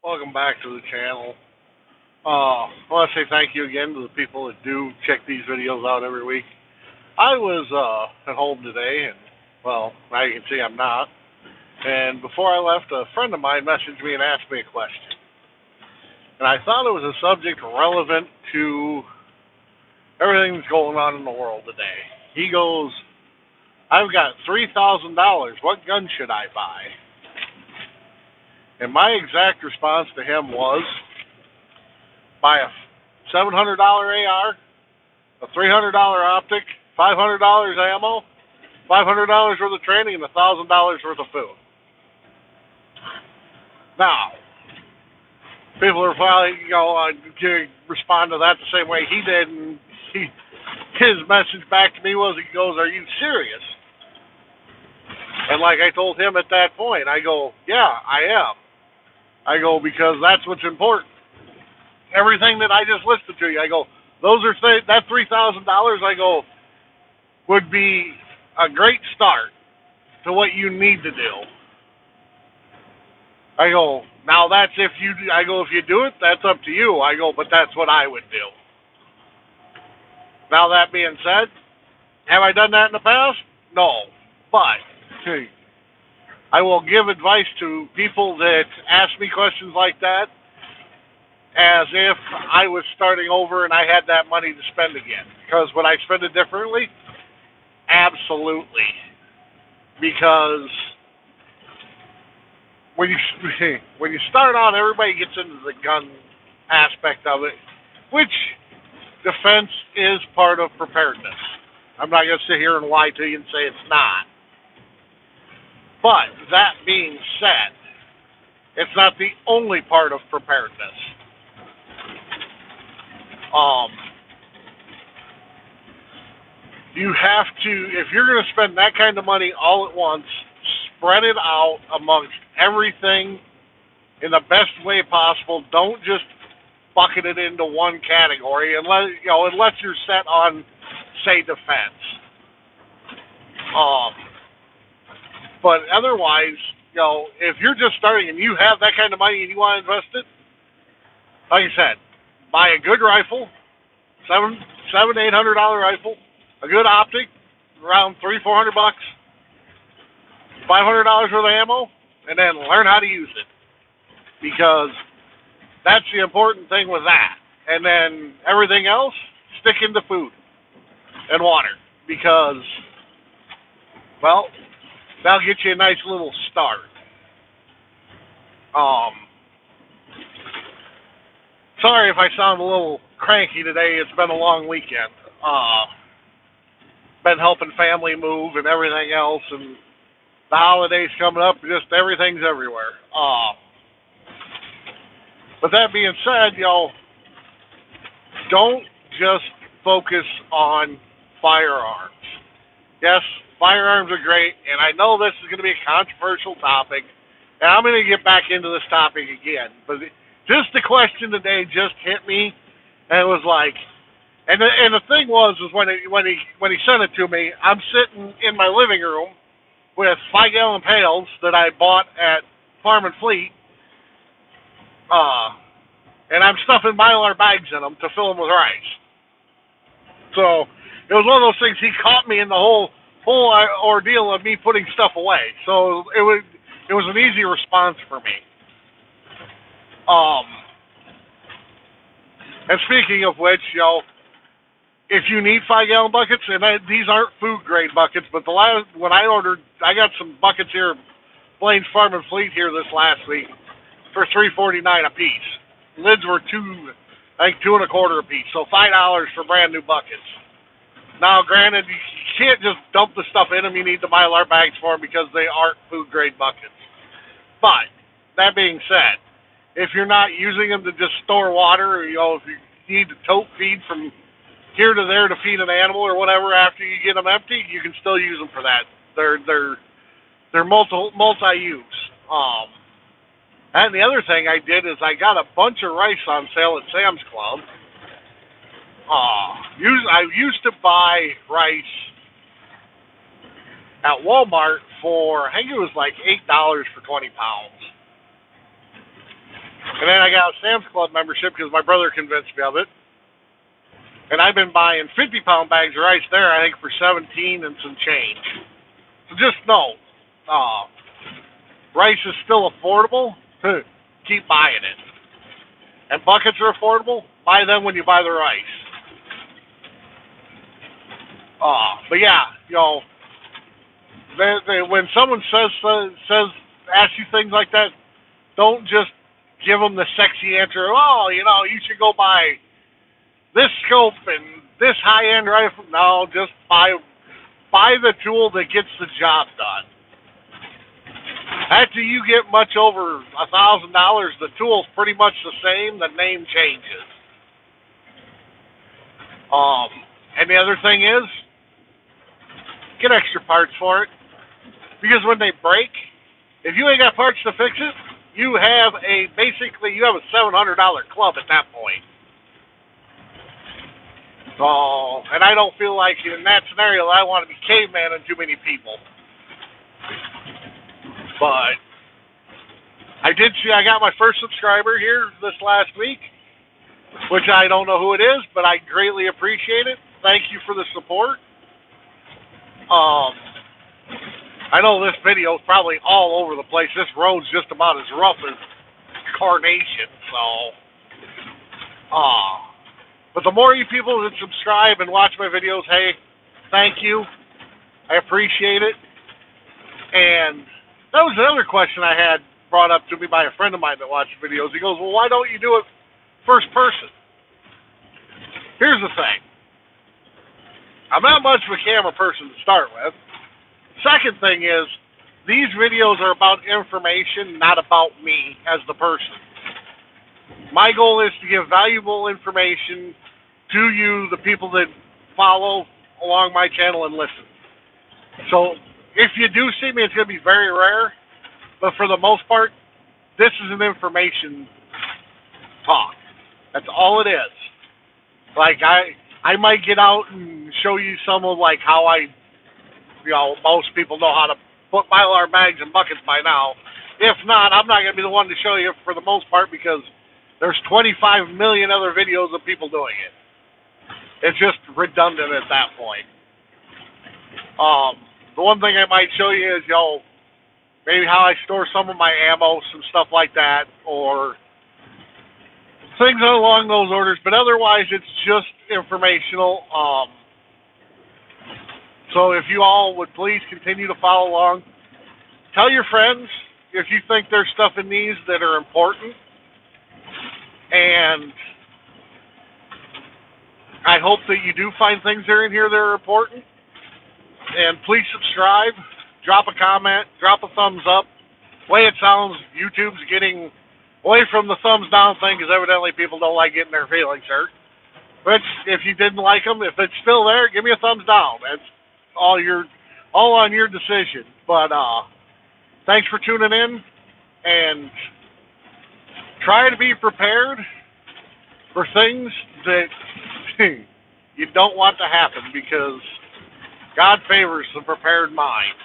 Welcome back to the channel. I want to say thank you again to the people that do check these videos out every week. I was at home today, and well, now you can see I'm not. And before I left, a friend of mine messaged me and asked me a question. And I thought it was a subject relevant to everything that's going on in the world today. He goes, I've got $3,000. What gun should I buy? And my exact response to him was, buy a $700 AR, a $300 optic, $500 ammo, $500 worth of training, and $1,000 worth of food. Now, people are probably, going to respond to that the same way he did, and his message back to me was, he goes, are you serious? And like I told him at that point, I go, yeah, I am. I go, because that's what's important. Everything that I just listed to you, I go, that $3,000, I go, would be a great start to what you need to do. I go, now that's if you do it, that's up to you. I go, but that's what I would do. Now that being said, have I done that in the past? No. But I will give advice to people that ask me questions like that as if I was starting over and I had that money to spend again. Because would I spend it differently? Absolutely. Because when you start out, everybody gets into the gun aspect of it, which defense is part of preparedness. I'm not going to sit here and lie to you and say it's not. But that being said, it's not the only part of preparedness. You have to, if you're going to spend that kind of money all at once, spread it out amongst everything in the best way possible. Don't just bucket it into one category unless you're set on, say, defense. But otherwise, if you're just starting and you have that kind of money and you want to invest it, like I said, buy a good rifle, $700 to $800 rifle, a good optic, around $300-400, $500 worth of ammo, and then learn how to use it. Because that's the important thing with that. And then everything else, stick into food and water. Because, well, that'll get you a nice little start. Sorry if I sound a little cranky today. It's been a long weekend. Been helping family move and everything else, and the holidays coming up, just everything's everywhere. But that being said, don't just focus on firearms. Yes, firearms are great, and I know this is going to be a controversial topic, and I'm going to get back into this topic again. But just the question today just hit me, and it was like, and the thing was when he sent it to me, I'm sitting in my living room with 5-gallon pails that I bought at Farm and Fleet, and I'm stuffing Mylar bags in them to fill them with rice. So it was one of those things. He caught me in the whole ordeal of me putting stuff away. So it was an easy response for me. And speaking of which, if you need 5-gallon buckets, and these aren't food grade buckets, but when I ordered, I got some buckets here, Blaine's Farm and Fleet here this last week for $3.49 a piece. Lids were $2.25 a piece, so $5 for brand new buckets. Now, granted, you can't just dump the stuff in them. You need the Mylar bags for them because they aren't food grade buckets. But that being said, if you're not using them to just store water, or, if you need to tote feed from here to there to feed an animal or whatever after you get them empty, you can still use them for that. They're multi-use. And the other thing I did is I got a bunch of rice on sale at Sam's Club. I used to buy rice at Walmart for, I think it was like $8 for 20 pounds. And then I got a Sam's Club membership because my brother convinced me of it. And I've been buying 50-pound bags of rice there, I think, for 17 and some change. So just know, rice is still affordable. Keep buying it. And buckets are affordable. Buy them when you buy the rice. But yeah, when someone asks you things like that, don't just give them the sexy answer. Oh, you should go buy this scope and this high-end rifle. No, just buy the tool that gets the job done. After you get much over $1,000, the tool's pretty much the same. The name changes. And the other thing is, get extra parts for it. Because when they break, if you ain't got parts to fix it, you have a $700 club at that point. So, and I don't feel like in that scenario I want to be caveman too many people. But I got my first subscriber here this last week, which I don't know who it is, but I greatly appreciate it. Thank you for the support. I know this video is probably all over the place. This road's just about as rough as carnation, so. But the more you people that subscribe and watch my videos, hey, thank you. I appreciate it. And that was another question I had brought up to me by a friend of mine that watched videos. He goes, well, why don't you do it first person? Here's the thing. I'm not much of a camera person to start with. Second thing is, these videos are about information, not about me as the person. My goal is to give valuable information to you, the people that follow along my channel and listen. So, if you do see me, it's going to be very rare. But for the most part, this is an information talk. That's all it is. Like, I might get out and show you some of, like, how most people know how to put Mylar bags and buckets by now. If not, I'm not going to be the one to show you for the most part because there's 25 million other videos of people doing it. It's just redundant at that point. The one thing I might show you is, maybe how I store some of my ammo, some stuff like that, or things along those orders, but otherwise it's just informational. So if you all would please continue to follow along. Tell your friends if you think there's stuff in these that are important. And I hope that you do find things that are in here that are important. And please subscribe, drop a comment, drop a thumbs up. The way it sounds, YouTube's getting away from the thumbs down thing because evidently people don't like getting their feelings hurt. Which, if you didn't like them, if it's still there, give me a thumbs down. It's all on your decision. But thanks for tuning in, and try to be prepared for things that you don't want to happen, because God favors the prepared mind.